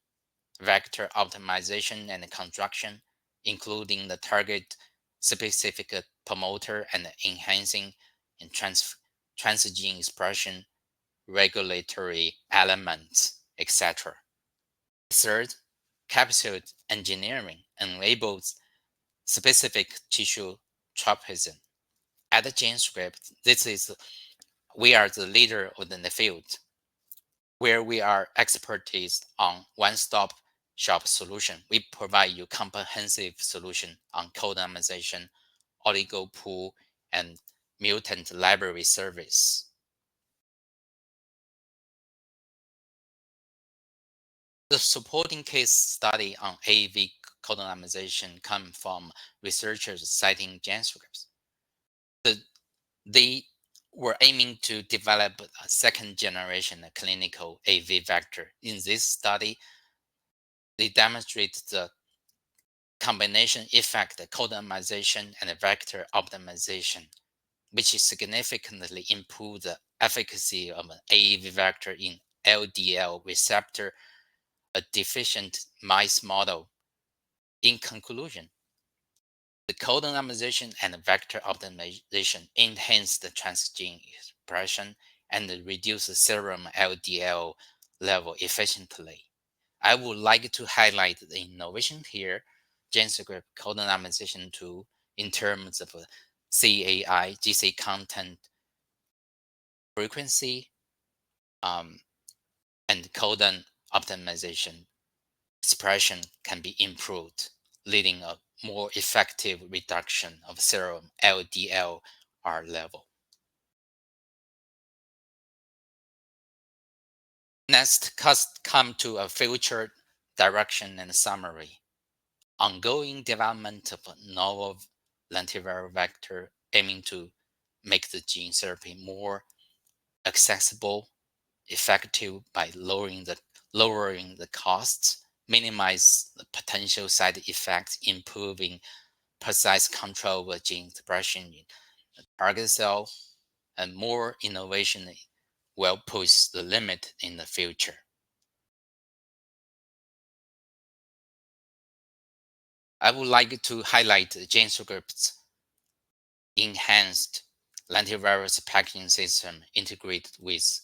vector optimization and construction, including the target-specific promoter and enhancing and transgene expression, regulatory elements, etc. Third, capsule engineering enables specific tissue tropism. At GenScript, we are the leader within the field, where we are expertise on one-stop shop solution. We provide you comprehensive solution on codonization, oligo pool, and mutant library service. The supporting case study on AAV codonization come from researchers citing GenScript. They were aiming to develop a second-generation clinical AAV vector. In this study, they demonstrate the combination effect of codonization and vector optimization, which significantly improved the efficacy of an AAV vector in LDL receptor a deficient mice model. In conclusion, the codonization and vector optimization enhance the transgene expression and reduce the serum LDL level efficiently. I would like to highlight the innovation here, GenScript codonization tool, in terms of CAI, GC content frequency, and codon optimization expression can be improved, leading a more effective reduction of serum LDLR level. Next, come to a future direction and summary. Ongoing development of a novel lentiviral vector aiming to make the gene therapy more accessible, effective by lowering the costs, minimize the potential side effects, improving precise control of gene expression in the target cell, and more innovation will push the limit in the future. I would like to highlight GenScript's enhanced lentivirus packaging system integrated with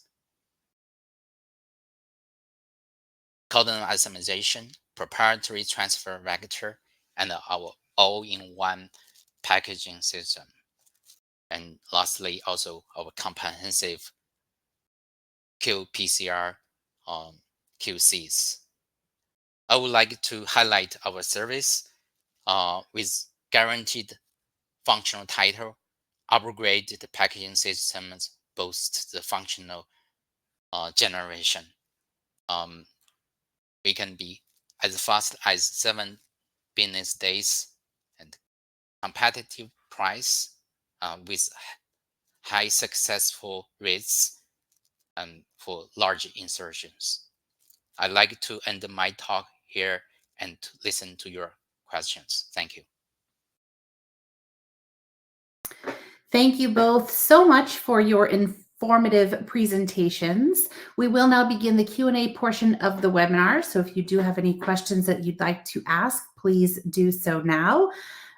codon isolation, proprietary transfer vector, and our all-in-one packaging system. And lastly, also our comprehensive qPCR QCs. I would like to highlight our service with guaranteed functional title, upgraded packaging systems boost the functional generation. We can be as fast as 7 business days and competitive price with high successful rates and for large insertions. I'd like to end my talk here and to listen to your questions. Thank you. Thank you both so much for your informative presentations. We will now begin the Q&A portion of the webinar. So if you do have any questions that you'd like to ask, please do so now.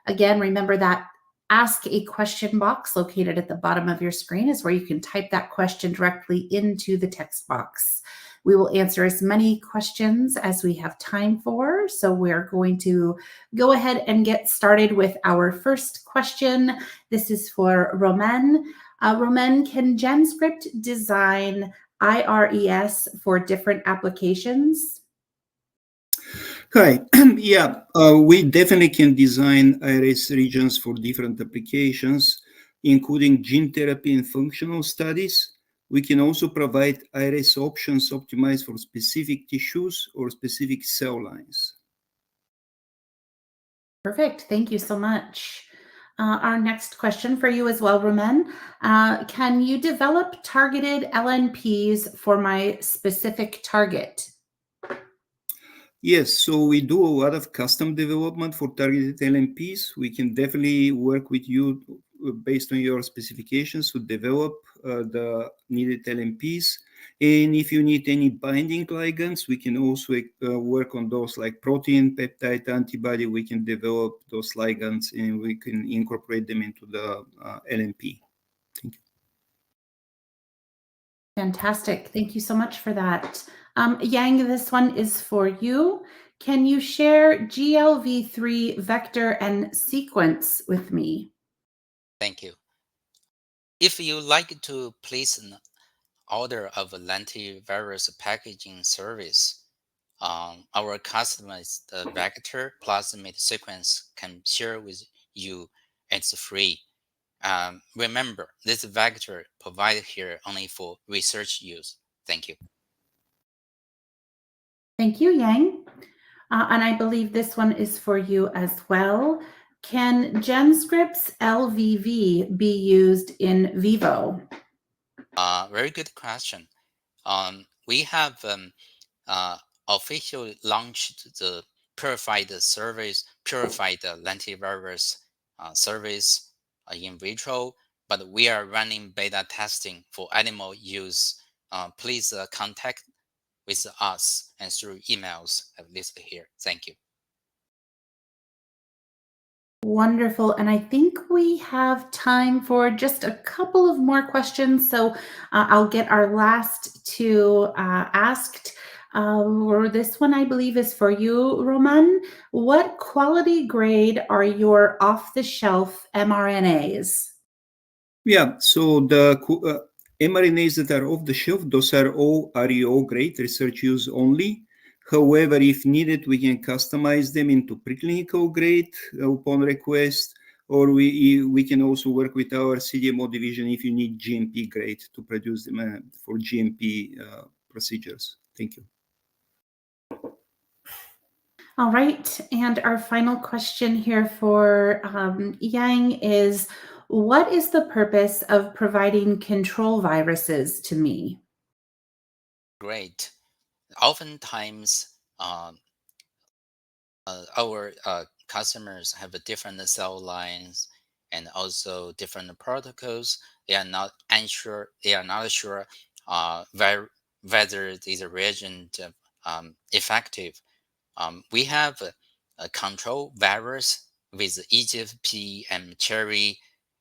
Again, remember that Ask a Question box located at the bottom of your screen is where you can type that question directly into the text box. We will answer as many questions as we have time for. So we're going to go ahead and get started with our first question. This is for Romain. Romain, can GenScript design IRES for different applications? Hi, yeah, we definitely can design IRS regions for different applications, including gene therapy and functional studies. We can also provide IRS options optimized for specific tissues or specific cell lines. Perfect. Thank you so much. Our next question for you as well, Romain. Can you develop targeted LNPs for my specific target? Yes, so we do a lot of custom development for targeted LNPs. We can definitely work with you based on your specifications to develop the needed LNPs. And if you need any binding ligands, we can also work on those like protein, peptide, antibody. We can develop those ligands and we can incorporate them into the LNP. Thank you. Fantastic. Thank you so much for that. Yang, this one is for you. Can you share GLV3 vector and sequence with me? Thank you. If you like to place an order of a lentivirus packaging service, our customized vector plasmid sequence can share with you. It's free. Remember, this vector provided here only for research use. Thank you. Thank you, Yang. And I believe this one is for you as well. Can GenScript's LVV be used in vivo? Very good question. We have officially launched the purified lentivirus service in vitro, but we are running beta testing for animal use. Please contact with us and through emails listed here. Thank you. Wonderful. And I think we have time for just a couple of more questions. So I'll get our last two asked. Or this one, I believe, is for you, Roman. What quality grade are your off-the-shelf mRNAs? Yeah, so the mRNAs that are off the shelf, those are all REO grade, research use only. However, if needed, we can customize them into preclinical grade upon request, or we can also work with our CDMO division if you need GMP grade to produce them for GMP procedures. Thank you. All right. And our final question here for Yang is, what is the purpose of providing control viruses to me? Great. Oftentimes, our customers have different cell lines and also different protocols. They are not sure whether these reagent effective. We have a control virus with EGFP and Cherry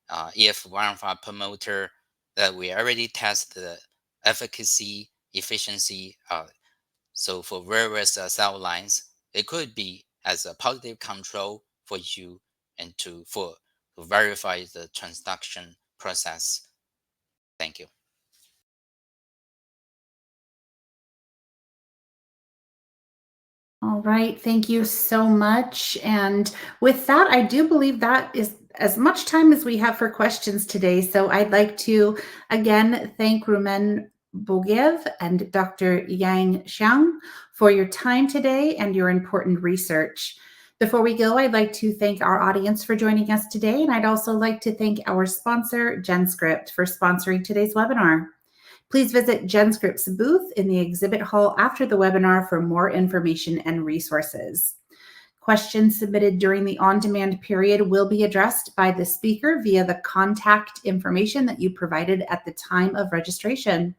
EF1 promoter that we already tested the efficacy, efficiency. So for various cell lines, it could be as a positive control for you and to verify the transduction process. Thank you. All right, thank you so much. And with that, I do believe that is as much time as we have for questions today. So I'd like to again thank Rumen Bogiev and Dr. Yang Xiang for your time today and your important research. Before we go, I'd like to thank our audience for joining us today. And I'd also like to thank our sponsor, GenScript, for sponsoring today's webinar. Please visit GenScript's booth in the exhibit hall after the webinar for more information and resources. Questions submitted during the on-demand period will be addressed by the speaker via the contact information that you provided at the time of registration.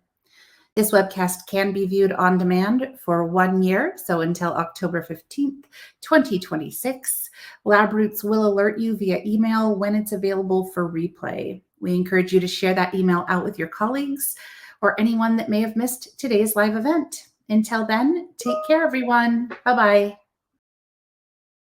This webcast can be viewed on demand for 1 year, so until October 15th, 2026. LabRoots will alert you via email when it's available for replay. We encourage you to share that email out with your colleagues or anyone that may have missed today's live event. Until then, take care, everyone. Bye-bye.